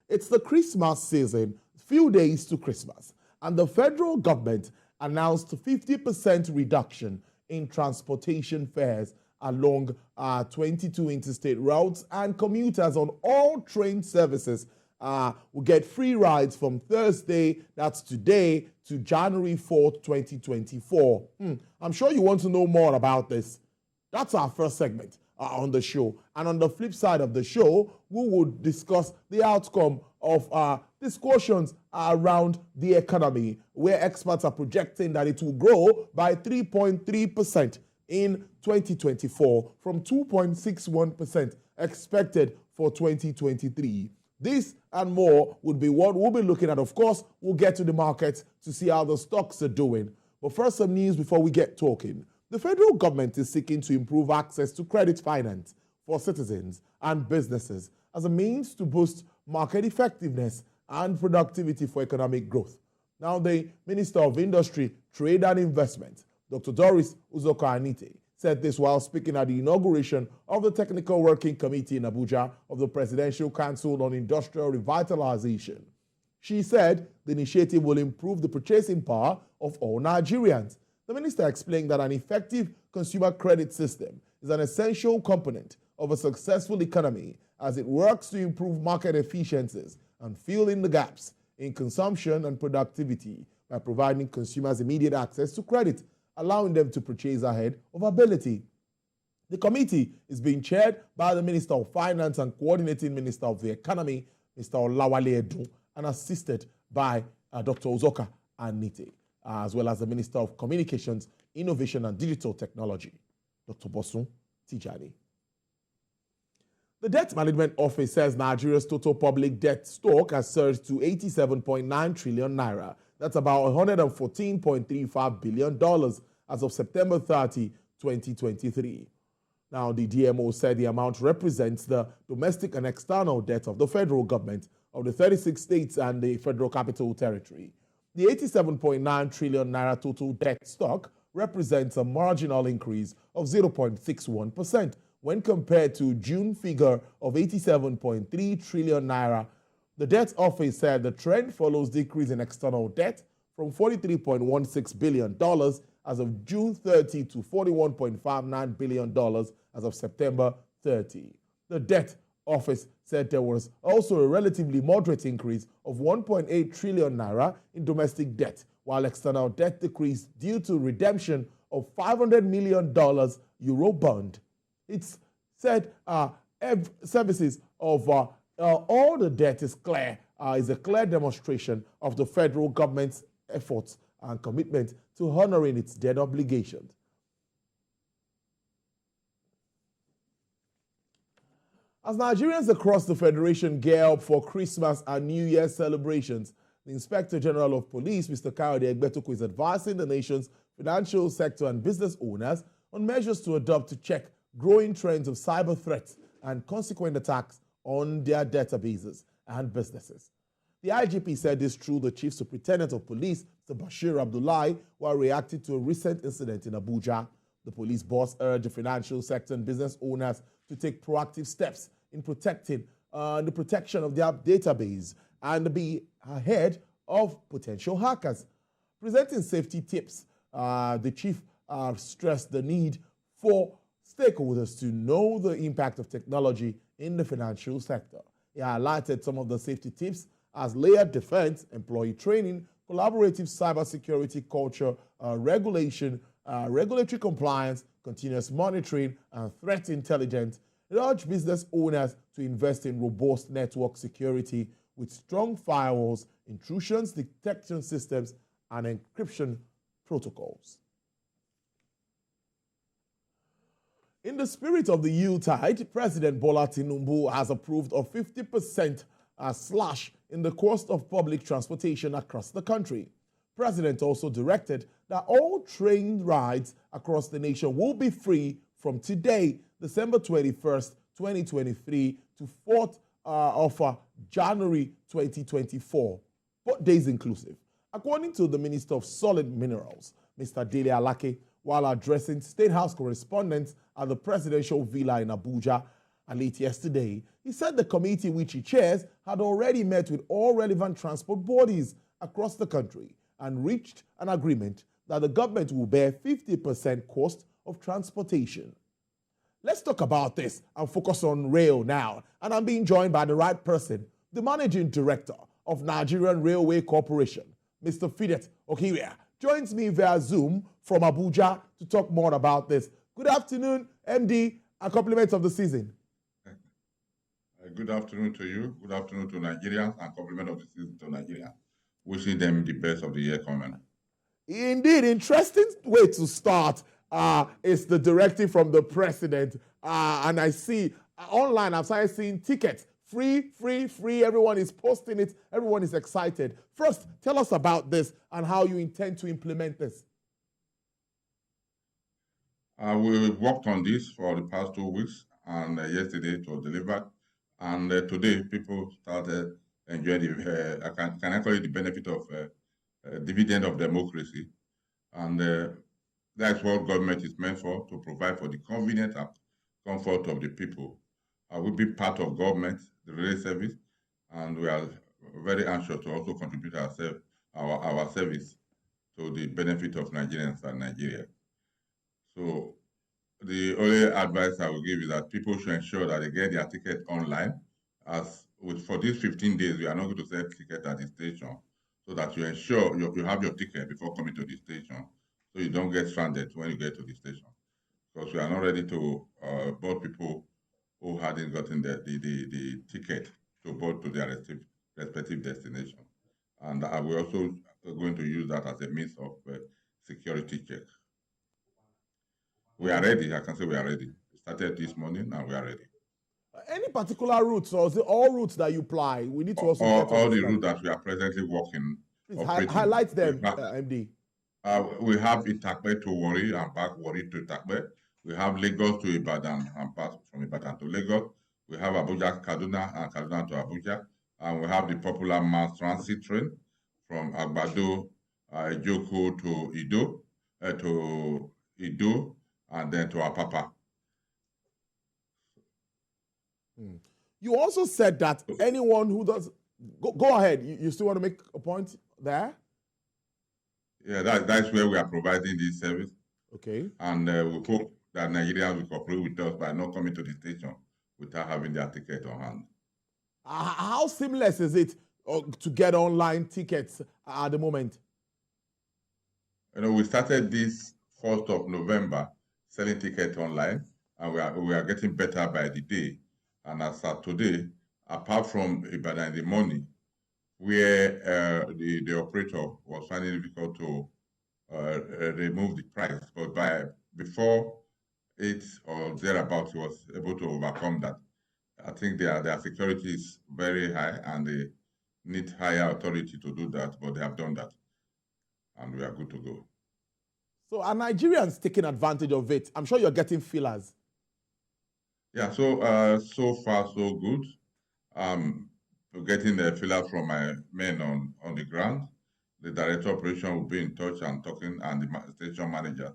It's the Christmas season, few days to Christmas, and the federal government announced a 50% reduction in transportation fares along 22 interstate routes, and commuters on all train services will get free rides from Thursday, that's today, to January 4th, 2024. I'm sure you want to know more about this. That's our first segment on the show. And on the flip side of the show, we will discuss the outcome of discussions around the economy, where experts are projecting that it will grow by 3.3% in 2024 from 2.61% expected for 2023. This and more would be what we'll be looking at. Of course, we'll get to the markets to see how the stocks are doing. But first, some news before we get talking. The federal government is seeking to improve access to credit finance for citizens and businesses as a means to boost market effectiveness and productivity for economic growth. Now, the Minister of Industry, Trade and Investment, Dr. Doris Uzoka-Anite, said this while speaking at the inauguration of the Technical Working Committee in Abuja of the Presidential Council on Industrial Revitalization. She said the initiative will improve the purchasing power of all Nigerians. The minister explained that an effective consumer credit system is an essential component of a successful economy as it works to improve market efficiencies and fill in the gaps in consumption and productivity by providing consumers immediate access to credit, allowing them to purchase ahead of ability. The committee is being chaired by the Minister of Finance and Coordinating Minister of the Economy, Mr. Olawale Edun, and assisted by Dr. Uzoka-Anite, as well as the Minister of Communications, Innovation and Digital Technology, Dr. Bosun Tijani. The Debt Management Office says Nigeria's total public debt stock has surged to 87.9 trillion naira. That's about $114.35 billion as of September 30, 2023. Now, the DMO said the amount represents the domestic and external debt of the federal government of the 36 states and the Federal Capital Territory. The 87.9 trillion naira total debt stock represents a marginal increase of 0.61% when compared to June figure of 87.3 trillion naira. The debt office said the trend follows decrease in external debt from $43.16 billion as of June 30 to $41.59 billion as of September 30. The debt office said there was also a relatively moderate increase of 1.8 trillion naira in domestic debt, while external debt decreased due to redemption of $500 million Euro bond. It's said services of all the debt is a clear demonstration of the federal government's efforts and commitment to honoring its debt obligations. As Nigerians across the Federation gear up for Christmas and New Year celebrations, the Inspector General of Police, Mr. Kayode Egbetokun, is advising the nation's financial sector and business owners on measures to adopt to check growing trends of cyber threats and consequent attacks on their databases and businesses. The IGP said this through the Chief Superintendent of Police, Mr. Bashir Abdullahi, while reacting to a recent incident in Abuja. The police boss urged the financial sector and business owners to take proactive steps in protecting the protection of their database and be ahead of potential hackers. Presenting safety tips, the chief stressed the need for stakeholders to know the impact of technology in the financial sector. He highlighted some of the safety tips as layered defense, employee training, collaborative cybersecurity culture, regulatory compliance, continuous monitoring, and threat intelligence. It urged business owners to invest in robust network security with strong firewalls, intrusions detection systems, and encryption protocols. In the spirit of the yuletide, President Bola Tinubu has approved a 50% slash in the cost of public transportation across the country. The President also directed that all train rides across the nation will be free from today, December 21st, 2023 to 4th of January 2024, both days inclusive. According to the Minister of Solid Minerals, Mr. Dele Alake, while addressing State House correspondents at the presidential villa in Abuja, And late yesterday, he said the committee which he chairs had already met with all relevant transport bodies across the country and reached an agreement that the government will bear 50% cost of transportation. Let's talk about this and focus on rail now. And I'm being joined by the right person, the Managing Director of Nigerian Railway Corporation, Mr. Fidet Okhira, joins me via Zoom from Abuja to talk more about this. Good afternoon, MD, and compliments of the season. Good afternoon to you. Good afternoon to Nigerians, and compliment of the season to Nigeria. Wishing them the best of the year coming. Indeed, interesting way to start is the directive from the president. And I see online, I've started seeing tickets. Free, free, free. Everyone is posting it. Everyone is excited. First, tell us about this and how you intend to implement this. We worked on this for the past 2 weeks, and yesterday it was delivered. And today, people started enjoying the, can I call it the benefit of dividend of democracy. And that's what government is meant for, to provide for the convenience and comfort of the people. We'll be part of government, the rail service, and we are very anxious to also contribute our service to the benefit of Nigerians and Nigeria. So the only advice I will give is that people should ensure that they get their ticket online. For these 15 days, we are not going to sell ticket at the station, so that you ensure you have your ticket before coming to the station, so you don't get stranded when you get to the station. Because we are not ready to board people who hadn't gotten the ticket to board to their respective destination. And we're also going to use that as a means of security check. We are ready. I can say we are ready. We started this morning and we are ready. Any particular routes, or is it all routes that you ply? We need to also all the routes that we are presently working. Please highlight them, MD. We have Itakpe to Warri and back Warri to Itakpe. We have Lagos to Ibadan and back from Ibadan to Lagos. We have Abuja, Kaduna, and Kaduna to Abuja. And we have the popular mass transit train from Agbado, Ejoko to Ido, and then to Apapa. You also said that anyone who does... Go ahead. You still want to make a point there? Yeah, that's where we are providing this service. Okay. And we hope that Nigerians will cooperate with us by not coming to the station without having their ticket on hand. How seamless is it to get online tickets at the moment? We started this 1st of November, selling tickets online, and we are getting better by the day. And as of today, apart from Ibadan in the morning, where the operator was finding it difficult to remove the price, but before 8 or thereabouts, he was able to overcome that. I think their security is very high, and they need higher authority to do that, but they have done that, and we are good to go. So are Nigerians taking advantage of it? I'm sure you're getting feelers. Yeah, so far so good. Getting the feelers from my men on the ground. The director of operation will be in touch and talking, and the station manager.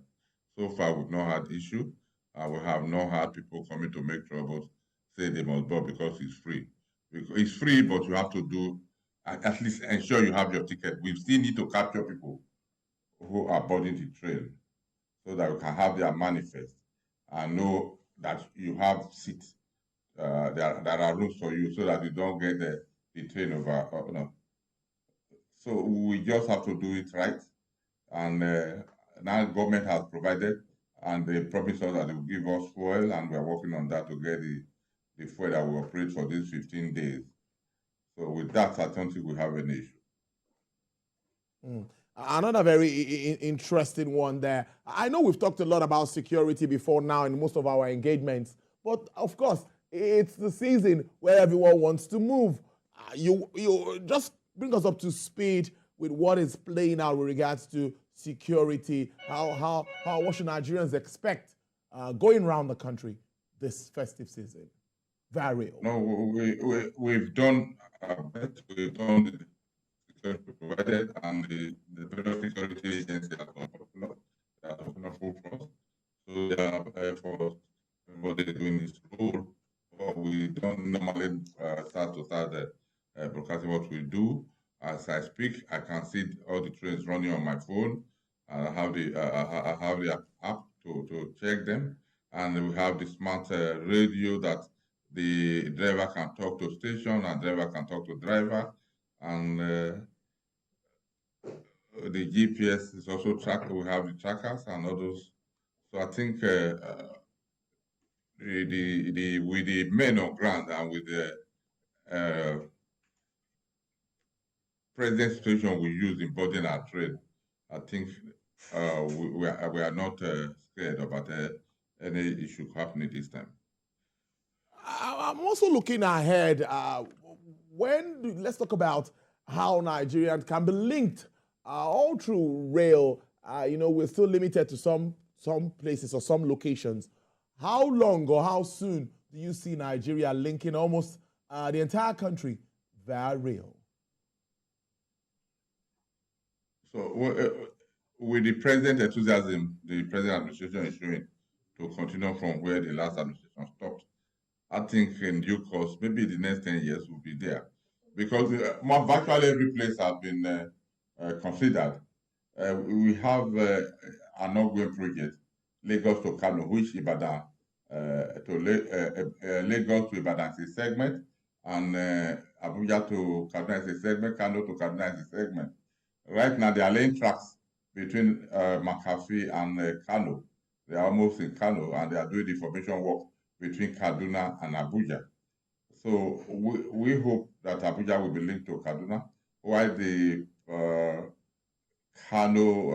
So far, we've not had issue. We have not had people coming to make troubles, say they must board because it's free. It's free, but you have to do, at least ensure you have your ticket. We still need to capture people who are boarding the train so that we can have their manifest and know that you have seats. There are rooms for you so that you don't get the train over. So we just have to do it right. And now government has provided, and they promised us that they will give us fuel, and we are working on that to get the fuel that will operate for these 15 days. So with that, I don't think we have an issue. Another very interesting one there. I know we've talked a lot about security before now in most of our engagements, but of course, it's the season where everyone wants to move. You just bring us up to speed with what is playing out with regards to security. What should Nigerians expect going around the country this festive season? Very. No, we've done our best. We've done the security provided, and the Federal Security Agency has opened up full trust. So they are for what they're doing is role for don't normally start broadcasting what we do. As I speak, I can see all the trains running on my phone. I have the app to check them, and we have the smart radio that the driver can talk to station and driver can talk to driver, and the GPS is also tracked. We have the trackers and others. So I think with the men on ground and with the present situation we use in boarding our trade, I think we are not scared about any issue happening this time. I'm also looking ahead. Let's talk about how Nigerians can be linked all through rail. We're still limited to some places or some locations. How long or how soon do you see Nigeria linking almost the entire country via rail? So with the present enthusiasm the present administration is showing to continue from where the last administration stopped, I think in due course, maybe the next 10 years will be there. Because virtually every place has been considered. We have an ongoing project, Lagos to Kano, which Ibadan, Lagos to Ibadan is a segment, and Abuja to Kaduna is a segment, Kano to Kaduna is a segment. Right now, they are laying tracks between McAfee and Kano. They are almost in Kano, and they are doing the formation work between Kaduna and Abuja. So we hope that Abuja will be linked to Kaduna, while the Kano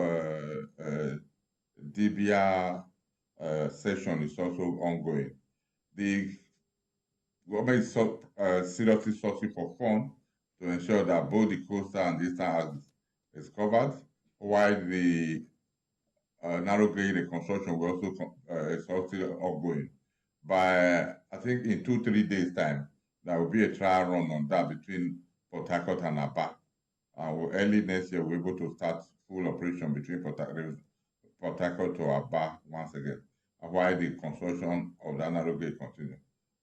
Dibia session is also ongoing. The government is seriously searching for funds to ensure that both the coastal and eastern axis is covered, while the narrow gauge reconstruction will also is also ongoing. By I think in 2-3 days' time, there will be a trial run on that between Port Harcourt and Aba. Early next year, we're able to start full operation between Port Harcourt to Aba once again, while the construction of the narrow gauge continues.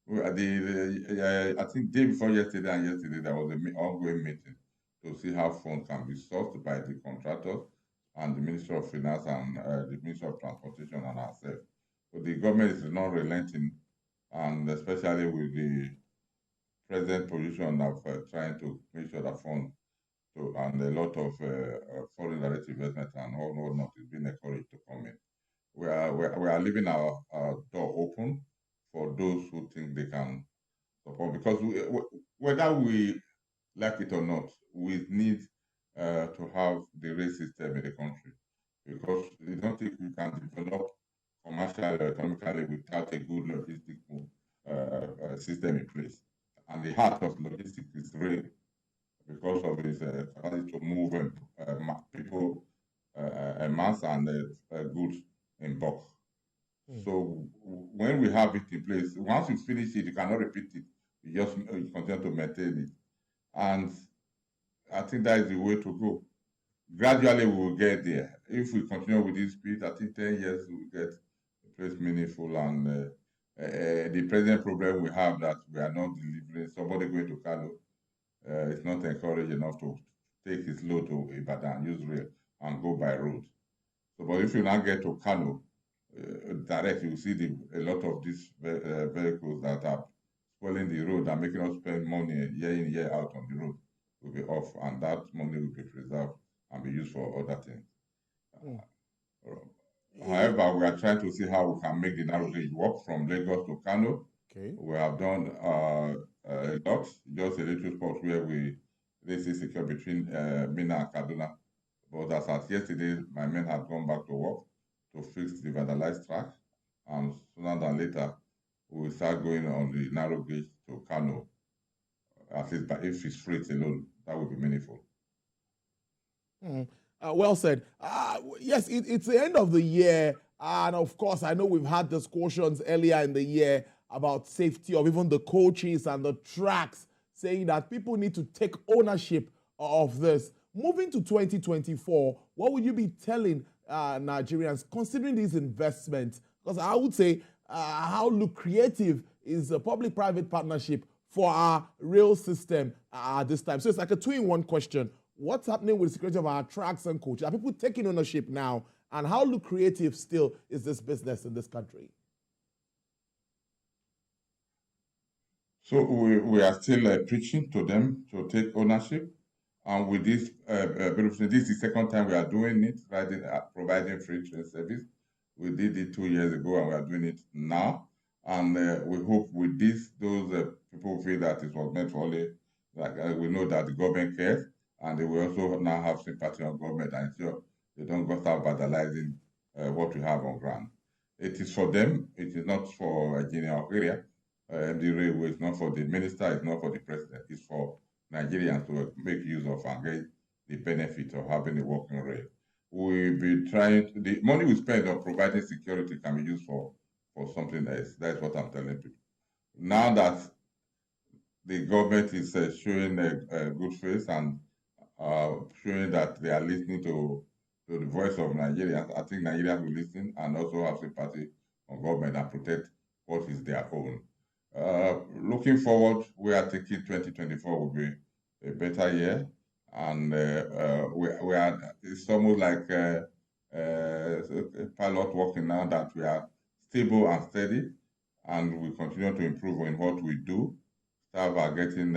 I think day before yesterday and yesterday, there was an ongoing meeting to see how funds can be sourced by the contractors and the Ministry of Finance and the Ministry of Transportation and ourselves. So the government is not relenting, and especially with the present position of trying to make sure that funds and a lot of foreign direct investment and all whatnot is being encouraged to come in. We are leaving our door open for those who think they can support, because whether we like it or not, we need to have the rail system in the country, because I don't think we can develop commercial economically without a good logistical system in place. And the heart of logistics is rail, because of its capacity to move people, mass and goods in bulk. So when we have it in place, once you finish it, you cannot repeat it. You just continue to maintain it. And I think that is the way to go. Gradually, we will get there. If we continue with this speed, I think 10 years we will get the place meaningful. And the present problem we have that we are not delivering, somebody going to Kano is not encouraged enough to take his load to Ibadan, use rail, and go by road. So, but if you now get to Kano, direct, you will see a lot of these vehicles that are spoiling the road and making us spend money year in, year out on the road will be off, and that money will be preserved and be used for other things. However, we are trying to see how we can make the narrow gauge work from Lagos to Kano. Okay. We have done a lot, just a little spot where this is secure between Mina and Kaduna. But as of yesterday, my men had gone back to work to fix the vandalized track, and sooner than later, we will start going on the narrow gauge to Kano. At least, but if it's freight alone, that would be meaningful. Well said. Yes, it's the end of the year, and of course, I know we've had discussions earlier in the year about safety of even the coaches and the tracks, saying that people need to take ownership of this. Moving to 2024, what would you be telling Nigerians considering these investments? Because I would say how lucrative is a public-private partnership for our rail system this time. So it's like a two-in-one question. What's happening with the security of our tracks and coaches? Are people taking ownership now? And how lucrative still is this business in this country? So we are still preaching to them to take ownership. And with this, this is the second time we are doing it, providing free train service. We did it 2 years ago, and we are doing it now. And we hope with this, those people feel that it was meant for only, we know that the government cares, and they will also now have sympathy on government and ensure they don't go start vandalizing what we have on ground. It is for them. It is not for Okhira. The railway is not for the minister. It's not for the president. It's for Nigerians to make use of and get the benefit of having a working rail. We'll be trying to, the money we spend on providing security can be used for something else. That's what I'm telling people. Now that the government is showing a good face and showing that they are listening to the voice of Nigerians, I think Nigerians will listen and also have sympathy on government and protect what is their own. Looking forward, we are thinking 2024 will be a better year, and we are. It's almost like a pilot working now that we are stable and steady, and we continue to improve in what we do. Staff are getting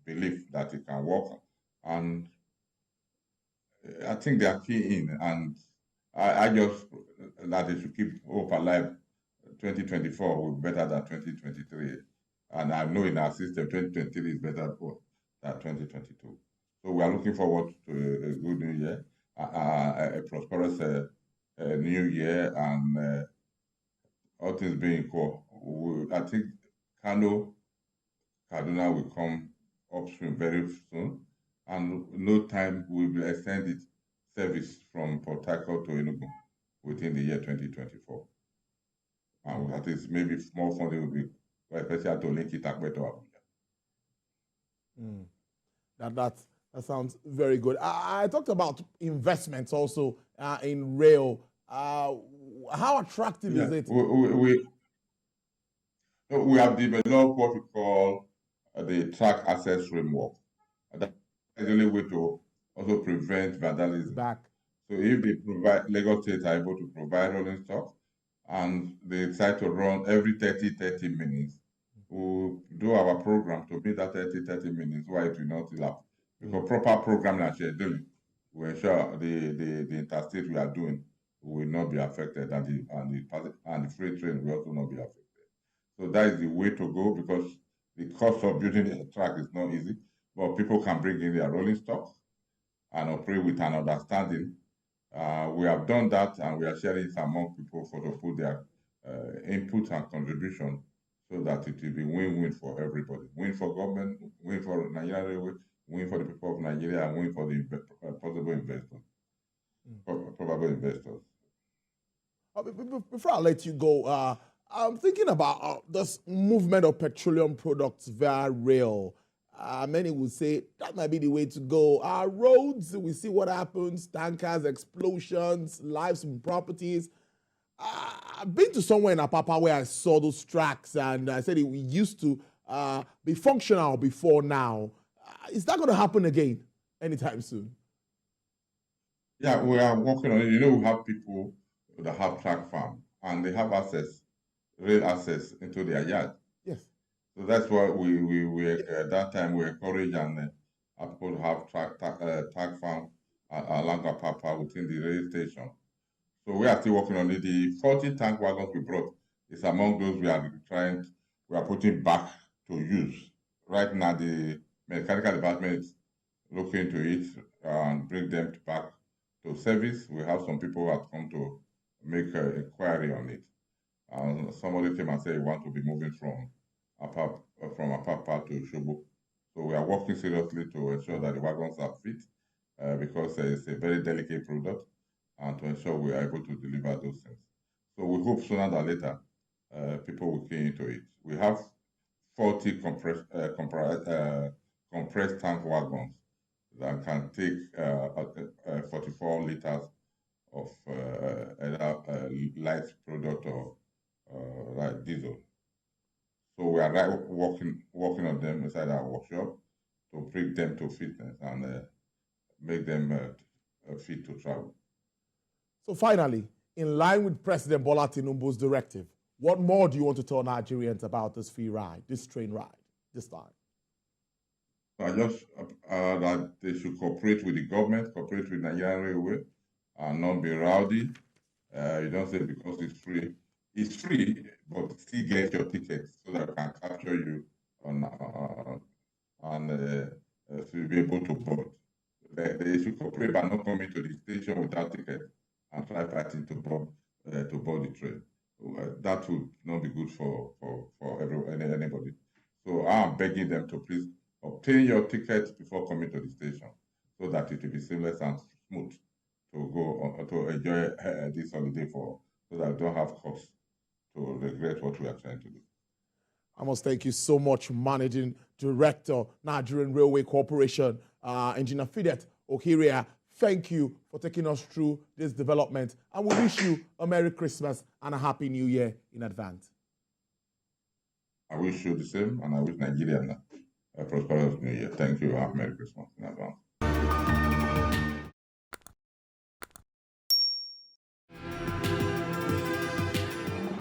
belief that it can work, and I think they are key in. And I just that they should keep hope alive. 2024 will be better than 2023. And I know in our system, 2023 is better than 2022. So we are looking forward to a good new year, a prosperous new year, and all things being equal. I think Kaduna will come upstream very soon, and no time we will extend its service from Port Harcourt to Enugu within the year 2024. And at least maybe more funding will be, especially to link it up to Abuja. That sounds very good. I talked about investments also in rail. How attractive is it? We have developed what we call the track access framework. That's the only way to also prevent vandalism. So if they provide, Lagos State are able to provide rolling stock, and they decide to run every 30 minutes, we'll do our program to meet that 30 minutes why it will not elapse. Because proper program and scheduling will ensure the interstate we are doing will not be affected, and the freight train will also not be affected. So that is the way to go, because the cost of building a track is not easy, but people can bring in their rolling stock and operate with an understanding. We have done that, and we are sharing it among people to put their input and contribution, so that it will be win-win for everybody. Win for government, win for Nigeria Railway, win for the people of Nigeria, and win for the possible investors, probable investors. Before I let you go, I'm thinking about this movement of petroleum products via rail. Many would say that might be the way to go. Our roads, we see what happens, tankers, explosions, lives and properties. I've been to somewhere in Apapa where I saw those tracks, and I said it used to be functional before now. Is that going to happen again anytime soon? Yeah, we are working on it. You know, we have people that have track farm, and they have rail access into their yard. Yes. So that's why we at that time we encourage and people to have track farm along Apapa within the rail station. So we are still working on it. The 40 tank wagons we brought is among those we are putting back to use. Right now, the mechanical department is looking into it and bring them back to service. We have some people who have come to make an inquiry on it. And somebody came and said he wants to be moving from Apapa to Shobo. So we are working seriously to ensure that the wagons are fit, because it's a very delicate product, and to ensure we are able to deliver those things. So we hope sooner than later people will key into it. We have 40 compressed tank wagons that can take 44 liters of light product or like diesel. So we are working on them inside our workshop to bring them to fitness and make them fit to travel. So finally, in line with President Bola Tinubu's directive, what more do you want to tell Nigerians about this free ride, this train ride, this time? I just that they should cooperate with the government, cooperate with Nigerian Railway, and not be rowdy. You don't say because it's free. It's free, but still get your ticket so that I can capture you and to be able to board. They should cooperate by not coming to the station without ticket and try fighting to board the train. That would not be good for anybody. So I'm begging them to please obtain your ticket before coming to the station so that it will be seamless and smooth to go to enjoy this holiday so that we don't have cause to regret what we are trying to do. I must thank you so much, Managing Director, Nigerian Railway Corporation, Engineer Fidet Okhira. Thank you for taking us through this development, and we wish you a Merry Christmas and a Happy New Year in advance. I wish you the same, and I wish Nigeria a prosperous New Year. Thank you. Have Merry Christmas in advance.